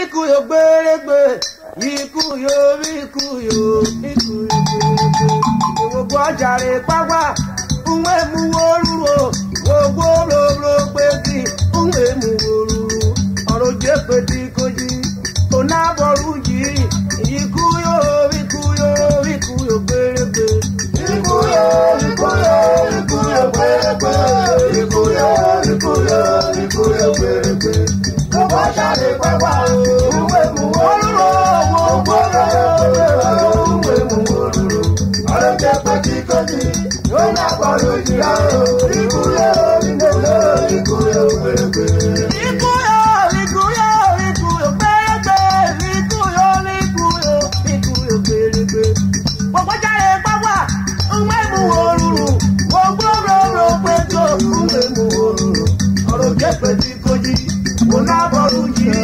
Ikuyo gbèrègbè, ikuyo gbèrègbè. Gbogbo ọjàre pápá, nwe mu oruro, gbogbo lolo peti, nwe mu oruro. Ọ̀rọ̀ jẹ́ peti koji, onaboru yìí. Ikuyo gbèrègbè. Ikuyo gbèrègbè. Ikuyo gbèrègbè. Gbogbo ọjàre pápá, nwe mu oruro, gbogbo lolo nwe mu oruro. Ọ̀rọ̀ jẹ́ peti koji, onaboru yìí. Ikuyo gbèrègbè. Ọ̀rọ̀ jẹ́ pẹ̀lú kojí, mo náà bọ̀rù yìí.